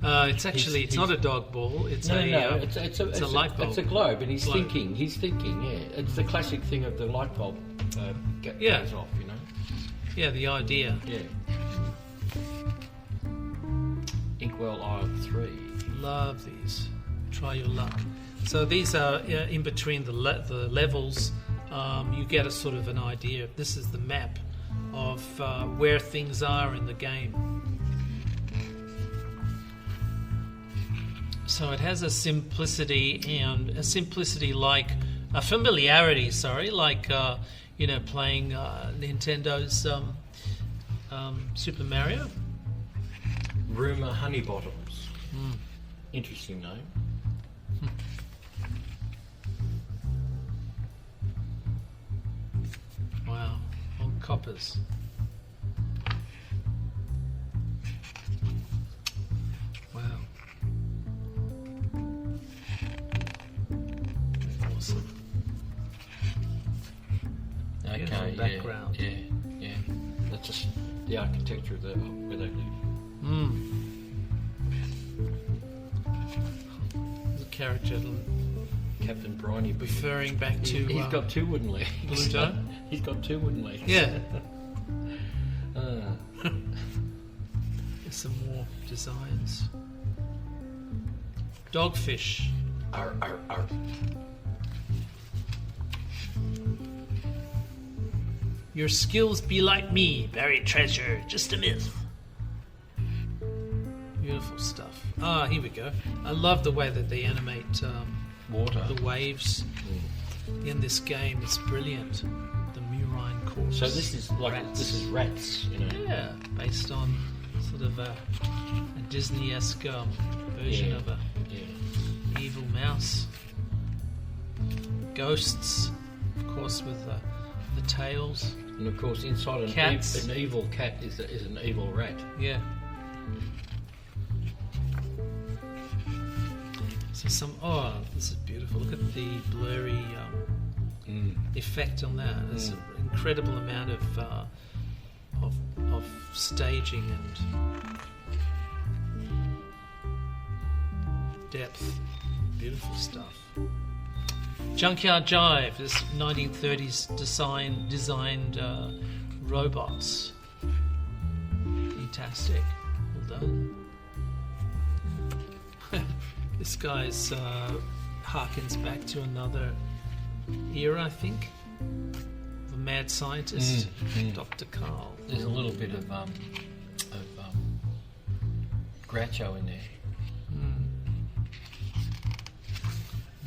[SPEAKER 8] It's actually it's not a dog ball. It's a light bulb.
[SPEAKER 9] It's a globe, and he's thinking. Yeah, it's the classic thing of the light bulb goes off. You know.
[SPEAKER 8] Yeah, the idea.
[SPEAKER 9] Yeah. Inkwell Isles 3.
[SPEAKER 8] Love these. Try your luck. So these are in between the levels. You get a sort of an idea. This is the map of where things are in the game. So it has a simplicity like a familiarity. Like playing Nintendo's Super Mario.
[SPEAKER 9] Rumour Honeybottoms. Interesting name.
[SPEAKER 8] Wow, on coppers. Wow. Awesome.
[SPEAKER 9] Okay,
[SPEAKER 8] background.
[SPEAKER 9] Yeah. That's just the architecture of where they live.
[SPEAKER 8] The character
[SPEAKER 9] Captain Briny,
[SPEAKER 8] referring back to
[SPEAKER 9] he's got two wooden legs.
[SPEAKER 8] Pluto.
[SPEAKER 9] He's got two wooden legs.
[SPEAKER 8] Yeah. There's some more designs. Dogfish.
[SPEAKER 9] Arr, arr, arr.
[SPEAKER 8] Your skills be like me, buried treasure, just a myth. Beautiful stuff. Here we go. I love the way that they animate
[SPEAKER 9] water,
[SPEAKER 8] the waves in this game. It's brilliant. The Murine corpse.
[SPEAKER 9] So this is rats,
[SPEAKER 8] Yeah, based on sort of a Disney-esque version of a evil mouse. Ghosts, of course, with the tails.
[SPEAKER 9] And of course, inside an evil cat is an evil rat.
[SPEAKER 8] Yeah. So this is beautiful. Look at the blurry effect on that. There's an incredible amount of staging and depth. Beautiful stuff. Junkyard Jive, this 1930s designed robots. Fantastic. Well done. This guy's harkens back to another era, I think. The mad scientist, Dr. Carl.
[SPEAKER 9] There's a little bit of Groucho in there.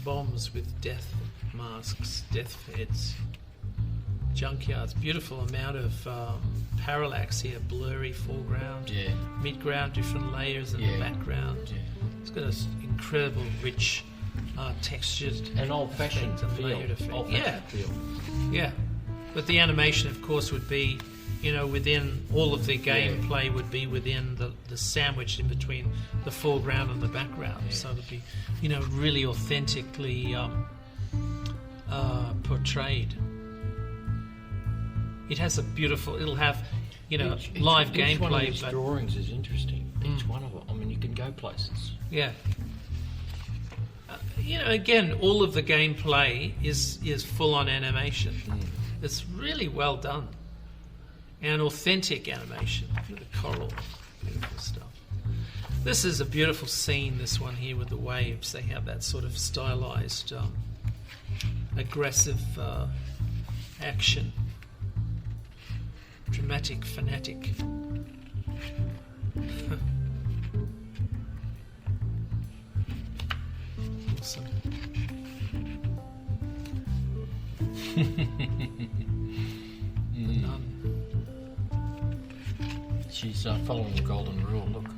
[SPEAKER 8] Bombs with death masks, death heads. Junkyards, beautiful amount of parallax here, blurry foreground, midground, different layers in the background. Yeah. It's got an incredible, rich, textured
[SPEAKER 9] and old-fashioned feel.
[SPEAKER 8] Feel. Yeah, but the animation, of course, would be, within all of the gameplay would be within the sandwich in between the foreground and the background. Yeah. So it'd be, really authentically portrayed. It has it'll have, live gameplay.
[SPEAKER 9] Each one of these drawings is interesting. Each one of them. I mean, you can go places.
[SPEAKER 8] Yeah. Again, all of the gameplay is full-on animation. It's really well done. And authentic animation. Look at the coral. Beautiful stuff. This is a beautiful scene, this one here with the waves. They have that sort of stylized, aggressive action. Dramatic, fanatic. Awesome. The nun.
[SPEAKER 9] She's following the golden rule, look.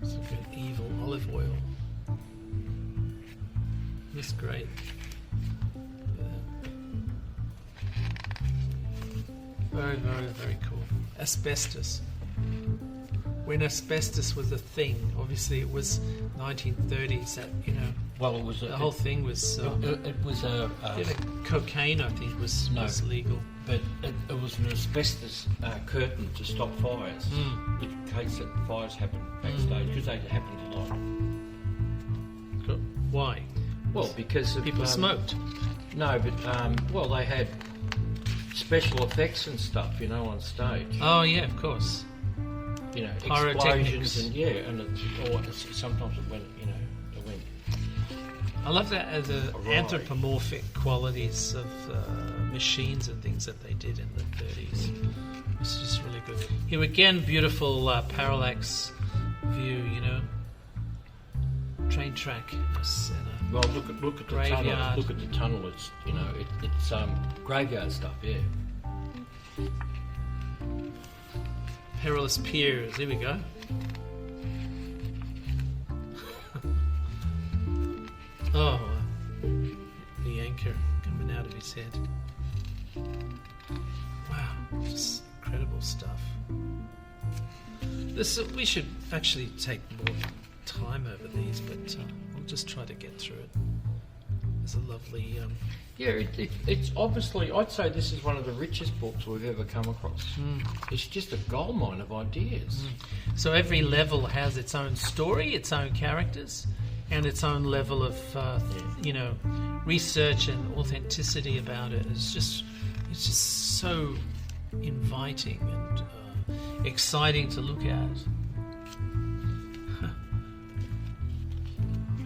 [SPEAKER 8] It's like an evil olive oil. That's great. Very, very, very cool. Asbestos. When asbestos was a thing, obviously it was 1930s. That
[SPEAKER 9] Well, it was
[SPEAKER 8] the whole thing was.
[SPEAKER 9] It was
[SPEAKER 8] cocaine, I think, was legal.
[SPEAKER 9] But it was an asbestos curtain to stop fires, in case that fires happened backstage, because they happened a lot.
[SPEAKER 8] Why?
[SPEAKER 9] Well, because
[SPEAKER 8] people smoked.
[SPEAKER 9] No, but they had special effects and stuff, on stage.
[SPEAKER 8] Oh yeah, of course.
[SPEAKER 9] Explosions and sometimes it went,
[SPEAKER 8] I love that the anthropomorphic qualities of machines and things that they did in the 30s. It's just really good. Here again, beautiful parallax view, you know. Train track.
[SPEAKER 9] Well, look at the
[SPEAKER 8] graveyard.
[SPEAKER 9] tunnel. Look at the tunnel. It's it's graveyard stuff. Yeah.
[SPEAKER 8] Perilous Piers. Here we go. Oh, the anchor coming out of his head. Wow, just incredible stuff. We should actually take more time over these, but we'll just try to get through it. There's a lovely...
[SPEAKER 9] it's obviously, I'd say this is one of the richest books we've ever come across. It's just a goldmine of ideas.
[SPEAKER 8] So every level has its own story, its own characters, and its own level of, research and authenticity about it. It's just so inviting and exciting to look at.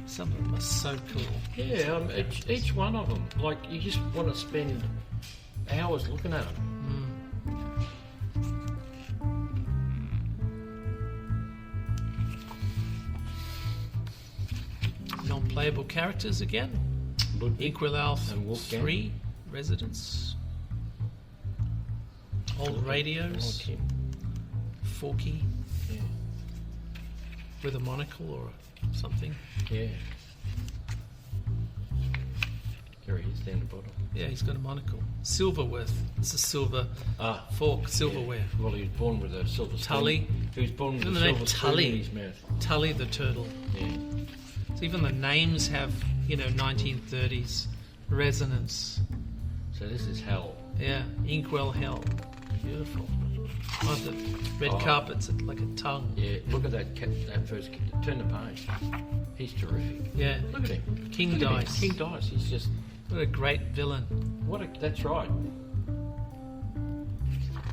[SPEAKER 8] Some of them are so cool.
[SPEAKER 9] Yeah, each one of them, like you just want to spend hours looking at them.
[SPEAKER 8] Non-playable characters again. Inkwell Isles 3 residents. Old radios. Forky.
[SPEAKER 9] Yeah.
[SPEAKER 8] With a monocle or something.
[SPEAKER 9] Yeah. There he is down the bottom.
[SPEAKER 8] Yeah, he's got a monocle. Silverworth. It's a silver fork, silverware.
[SPEAKER 9] Yeah. Well, he was born with a silver spoon.
[SPEAKER 8] Tully.
[SPEAKER 9] He was born with a
[SPEAKER 8] Even the
[SPEAKER 9] silver
[SPEAKER 8] name
[SPEAKER 9] spoon
[SPEAKER 8] Tully.
[SPEAKER 9] in his mouth.
[SPEAKER 8] Tully the turtle.
[SPEAKER 9] Yeah.
[SPEAKER 8] So even the names have, 1930s resonance.
[SPEAKER 9] So this is hell.
[SPEAKER 8] Yeah, Inkwell Hell. Beautiful. Oh, the red carpet's like a tongue.
[SPEAKER 9] Yeah, look at that first kid. Turn the page. He's terrific.
[SPEAKER 8] Yeah.
[SPEAKER 9] Look at him.
[SPEAKER 8] King
[SPEAKER 9] Look at
[SPEAKER 8] Dice.
[SPEAKER 9] him. King Dice. He's just...
[SPEAKER 8] What a great villain.
[SPEAKER 9] That's right.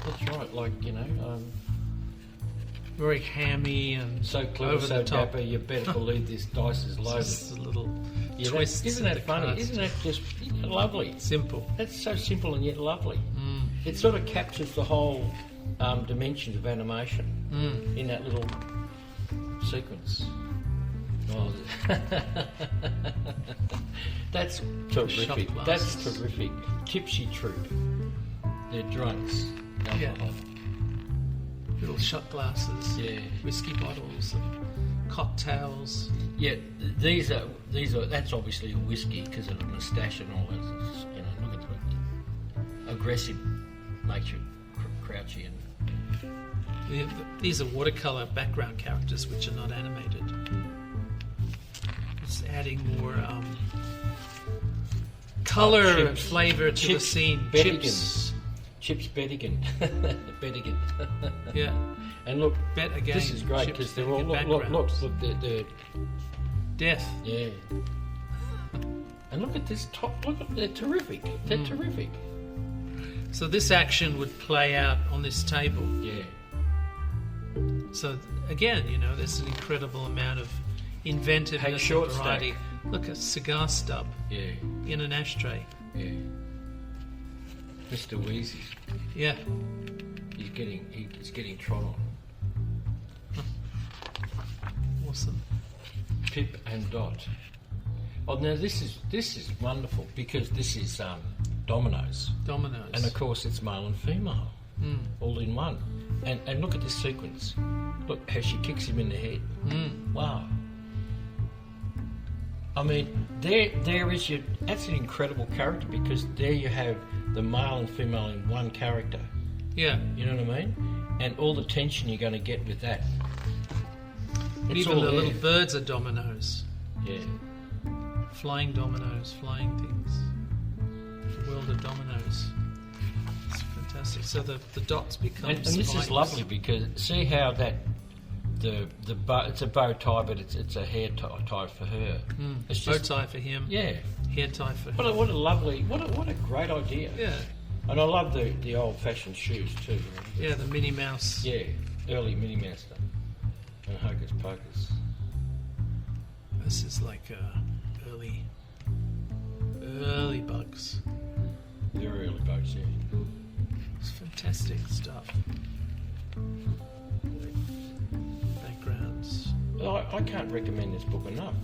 [SPEAKER 9] That's right. Like,
[SPEAKER 8] very hammy and
[SPEAKER 9] so clever,
[SPEAKER 8] over
[SPEAKER 9] so
[SPEAKER 8] the top.
[SPEAKER 9] dapper, you better believe this dice is loaded.
[SPEAKER 8] Just a little
[SPEAKER 9] twist. Isn't that funny?
[SPEAKER 8] Cast.
[SPEAKER 9] Isn't that just lovely?
[SPEAKER 8] Simple.
[SPEAKER 9] That's so simple and yet lovely. It sort of captures the whole dimensions of animation in that little sequence. Oh, that's terrific. That's terrific. Tipsy Troop. They're drunks. Alcohol.
[SPEAKER 8] Little shot glasses.
[SPEAKER 9] Yeah.
[SPEAKER 8] Whiskey bottles and cocktails.
[SPEAKER 9] Yeah, these are. That's obviously a whiskey because of the moustache and all that. Look at the aggressive nature, crouchy and.
[SPEAKER 8] These are watercolor background characters which are not animated. It's adding more color and flavor to the scene.
[SPEAKER 9] Chips Bettigan. Bettigan.
[SPEAKER 8] Yeah.
[SPEAKER 9] And look,
[SPEAKER 8] Bet again.
[SPEAKER 9] this is great because they're all look, they're
[SPEAKER 8] death.
[SPEAKER 9] Yeah. And look at this top. They're terrific. They're terrific.
[SPEAKER 8] So this action would play out on this table.
[SPEAKER 9] Yeah.
[SPEAKER 8] So again, there's an incredible amount of inventiveness and variety. Look, a cigar stub.
[SPEAKER 9] Yeah.
[SPEAKER 8] In an ashtray.
[SPEAKER 9] Yeah. Mr. Wheezy.
[SPEAKER 8] Yeah.
[SPEAKER 9] He's getting trod on.
[SPEAKER 8] Awesome.
[SPEAKER 9] Pip and Dot. Oh, now this is wonderful because this is Dominoes.
[SPEAKER 8] Dominoes.
[SPEAKER 9] And of course it's male and female, all in one. And look at this sequence. Look how she kicks him in the head. Wow. I mean, there is your. That's an incredible character because there you have the male and female in one character.
[SPEAKER 8] Yeah.
[SPEAKER 9] You know what I mean? And all the tension you're going to get with that.
[SPEAKER 8] And even the little birds are dominoes.
[SPEAKER 9] Yeah.
[SPEAKER 8] Flying dominoes, flying things. The world of dominoes. It's fantastic. So the dots become
[SPEAKER 9] and this is lovely because see how that the bow, it's a bow tie, but it's a hair tie for her. It's
[SPEAKER 8] bow tie for him.
[SPEAKER 9] Yeah.
[SPEAKER 8] Hair tie for her.
[SPEAKER 9] What a lovely, what a great idea.
[SPEAKER 8] Yeah.
[SPEAKER 9] And I love the old-fashioned shoes too.
[SPEAKER 8] Yeah, the Minnie Mouse.
[SPEAKER 9] Yeah, early Minnie Mouse stuff. And Hocus Pocus.
[SPEAKER 8] This is like early early bugs.
[SPEAKER 9] Very early bugs, yeah.
[SPEAKER 8] It's fantastic stuff. Backgrounds.
[SPEAKER 9] Well, I can't recommend this book enough.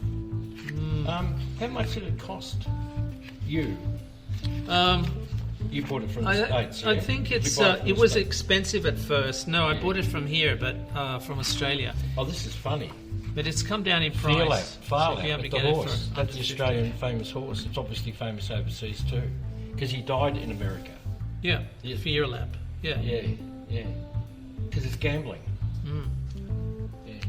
[SPEAKER 9] How much did it cost you? You bought it from the States, yeah?
[SPEAKER 8] I think it was expensive at first. No, I bought it from here, but from Australia.
[SPEAKER 9] Oh, this is funny.
[SPEAKER 8] But it's come down in price.
[SPEAKER 9] Farlap,
[SPEAKER 8] So
[SPEAKER 9] the horse. That's the Australian famous horse. It's obviously famous overseas too, because he died in America.
[SPEAKER 8] Yeah, Farlap. Yeah.
[SPEAKER 9] Yeah. Because it's gambling. Yeah.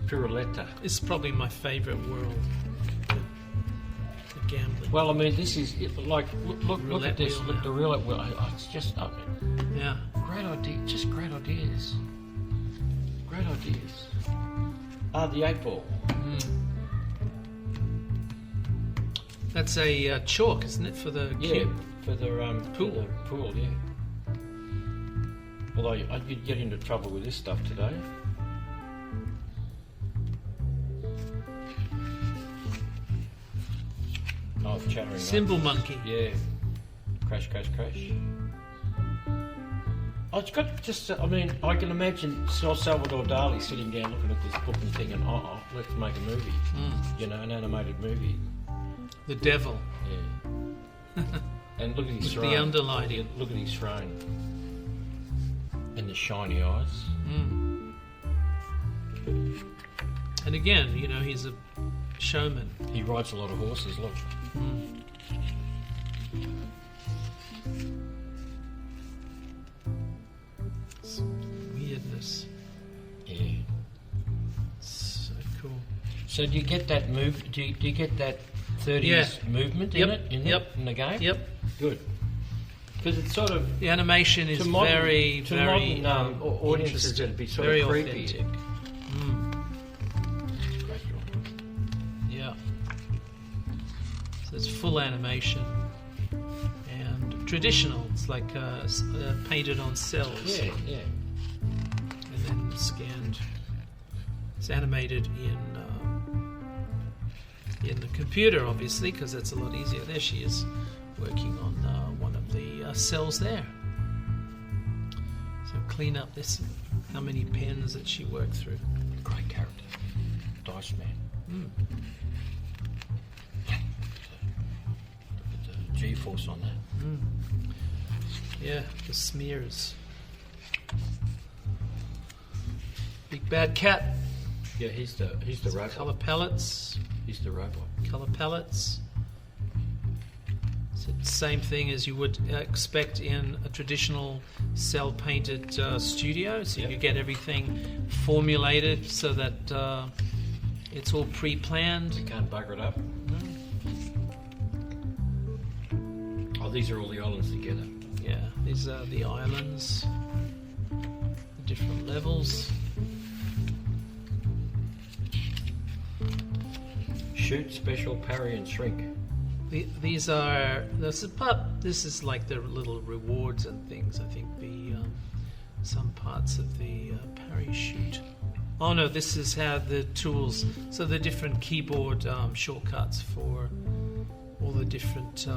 [SPEAKER 9] Piruletta.
[SPEAKER 8] It's probably my favourite world. The gambling.
[SPEAKER 9] Well, I mean, this is like look at this. Look, the roulette wheel. It's just
[SPEAKER 8] yeah.
[SPEAKER 9] Great idea. Just great ideas. Great ideas. The 8-ball.
[SPEAKER 8] That's a chalk, isn't it, for the cube?
[SPEAKER 9] For the
[SPEAKER 8] pool.
[SPEAKER 9] For the pool, yeah. Although you'd get into trouble with this stuff today. Oh, it's chattering.
[SPEAKER 8] Symbol monkey.
[SPEAKER 9] Yeah. Crash. Oh, it's got just, I mean, I can imagine Salvador Dali sitting down looking at this book and thinking, let's make a movie. An animated movie.
[SPEAKER 8] The devil.
[SPEAKER 9] Yeah. And look at his throne.
[SPEAKER 8] The underlining.
[SPEAKER 9] Look at his throne. And the shiny eyes.
[SPEAKER 8] And again, he's a showman.
[SPEAKER 9] He rides a lot of horses, look.
[SPEAKER 8] Weirdness.
[SPEAKER 9] Yeah.
[SPEAKER 8] So cool.
[SPEAKER 9] So do you get that move? Do you get that 30s movement in it? In the game?
[SPEAKER 8] Yep.
[SPEAKER 9] Good. Because it's sort of
[SPEAKER 8] the animation is very
[SPEAKER 9] modern, audiences it'd be sort
[SPEAKER 8] very
[SPEAKER 9] of creepy.
[SPEAKER 8] Authentic. Yeah. So it's full animation and traditional. It's like painted on cells.
[SPEAKER 9] Yeah.
[SPEAKER 8] And then scanned. It's animated in the computer, obviously, because that's a lot easier. There she is, working on one of the cells there. So clean up this. How many pens that she worked through?
[SPEAKER 9] Great character, Dice Man. Look at the G-force on that.
[SPEAKER 8] Yeah, the smears. Big bad cat.
[SPEAKER 9] Yeah, he's the robot.
[SPEAKER 8] Color palettes.
[SPEAKER 9] He's the robot.
[SPEAKER 8] Color palettes. So same thing as you would expect in a traditional cell-painted studio. So you get everything formulated so that it's all pre-planned.
[SPEAKER 9] You can't bugger it up. Oh, these are all the islands together.
[SPEAKER 8] Yeah, these are the islands. The different levels.
[SPEAKER 9] Shoot, special, parry, and shrink.
[SPEAKER 8] This is like the little rewards and things. I think some parts of the parry shoot. Oh no, this is how the tools. So the different keyboard shortcuts for all the different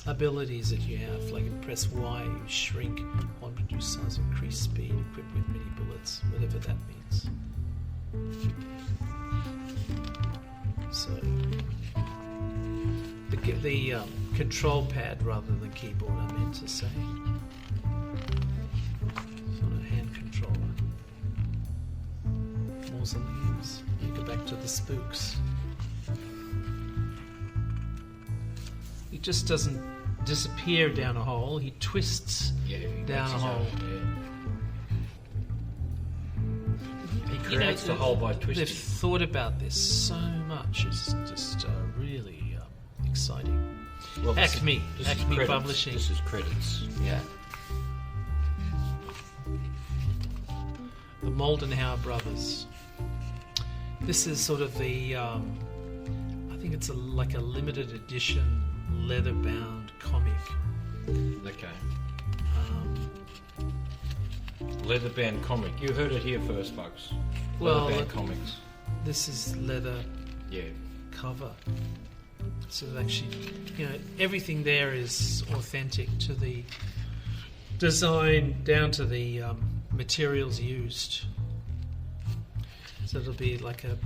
[SPEAKER 8] abilities that you have. Like you press Y, you shrink, on reduce size, increase speed, equipped with mini bullets, whatever that means. So the control pad rather than keyboard, I meant to say. It's not a hand controller. Mausoleums. You go back to the spooks. He just doesn't disappear down a hole. He twists down a hole.
[SPEAKER 9] He creates the hole by twisting.
[SPEAKER 8] They've thought about this so much. It's just really exciting.
[SPEAKER 9] Well,
[SPEAKER 8] Acme
[SPEAKER 9] credits.
[SPEAKER 8] Publishing.
[SPEAKER 9] This is credits.
[SPEAKER 8] Yeah. The Moldenhauer brothers. This is sort of the, I think it's like a limited edition leather-bound comic.
[SPEAKER 9] Okay. Leather-bound comic. You heard it here first, folks.
[SPEAKER 8] Well,
[SPEAKER 9] Leather-bound comics.
[SPEAKER 8] this is leather cover. So actually, everything there is authentic to the design down to the materials used. So it'll be like a,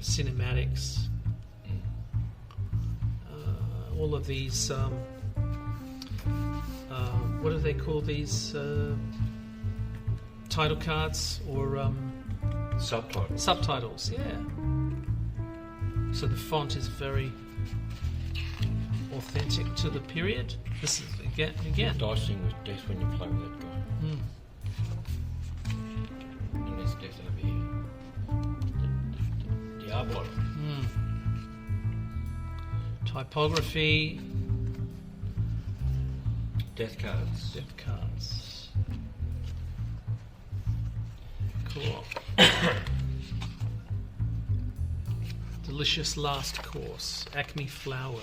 [SPEAKER 8] cinematics. All of these, what do they call these? Title cards or
[SPEAKER 9] subtitles.
[SPEAKER 8] Subtitles, yeah. So the font is very authentic to the period. This is again.
[SPEAKER 9] Dicing with death when you play with that guy. And there's death over here. The Diablo.
[SPEAKER 8] Typography.
[SPEAKER 9] Death cards.
[SPEAKER 8] Death cards. Cool. Delicious last course. Acme flour.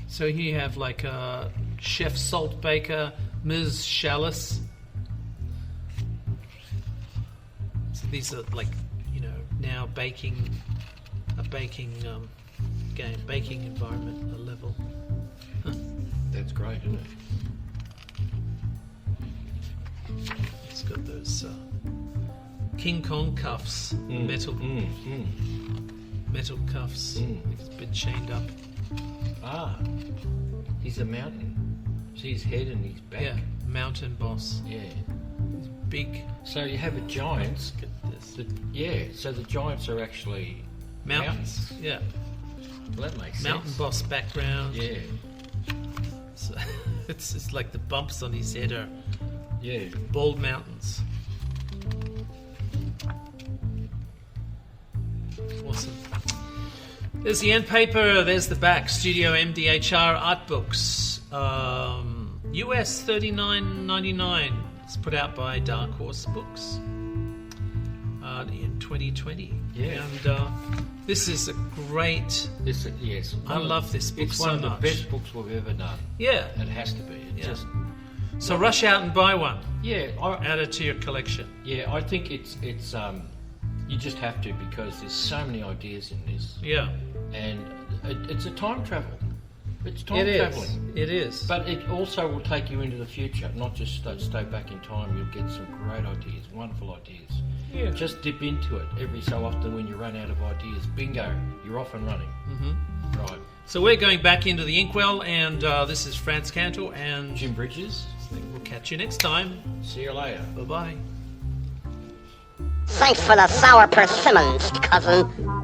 [SPEAKER 8] So here you have like Chef Salt Baker, Ms. Chalice. So these are like, now baking game, baking environment, a level.
[SPEAKER 9] That's great, isn't it?
[SPEAKER 8] It's got those King Kong cuffs, metal cuffs. He's been chained up.
[SPEAKER 9] Ah, he's a mountain. See his head and his back.
[SPEAKER 8] Yeah, mountain boss.
[SPEAKER 9] Yeah,
[SPEAKER 8] he's big.
[SPEAKER 9] So you have a giants.
[SPEAKER 8] Look at this.
[SPEAKER 9] So the giants are actually mountains.
[SPEAKER 8] Yeah.
[SPEAKER 9] Well, that makes
[SPEAKER 8] mountain
[SPEAKER 9] sense.
[SPEAKER 8] boss background.
[SPEAKER 9] Yeah.
[SPEAKER 8] So it's like the bumps on his head are bald mountains. Awesome. There's the end paper. There's the back. Studio MDHR art books. US $39.99. It's put out by Dark Horse Books in 2020.
[SPEAKER 9] Yeah.
[SPEAKER 8] And this is a great.
[SPEAKER 9] Yes.
[SPEAKER 8] I love this book
[SPEAKER 9] It's
[SPEAKER 8] so
[SPEAKER 9] one of the
[SPEAKER 8] much.
[SPEAKER 9] best books we've ever done.
[SPEAKER 8] Yeah.
[SPEAKER 9] It has to be.
[SPEAKER 8] So rush out and buy one.
[SPEAKER 9] Yeah.
[SPEAKER 8] Add it to your collection.
[SPEAKER 9] Yeah, I think it's you just have to, because there's so many ideas in this.
[SPEAKER 8] Yeah.
[SPEAKER 9] And it's a time travel. It's time
[SPEAKER 8] It
[SPEAKER 9] traveling.
[SPEAKER 8] is. It is.
[SPEAKER 9] But it also will take you into the future, not just stay back in time. You'll get some great ideas, wonderful ideas.
[SPEAKER 8] Yeah.
[SPEAKER 9] Just dip into it every so often when you run out of ideas. Bingo, you're off and running.
[SPEAKER 8] Mm-hmm.
[SPEAKER 9] Right.
[SPEAKER 8] So we're going back into the Inkwell, and this is Frantz Kantor and
[SPEAKER 9] Jim Bridges.
[SPEAKER 8] We'll catch you next time.
[SPEAKER 9] See you later.
[SPEAKER 8] Bye-bye.
[SPEAKER 6] Thanks for the sour persimmons, cousin.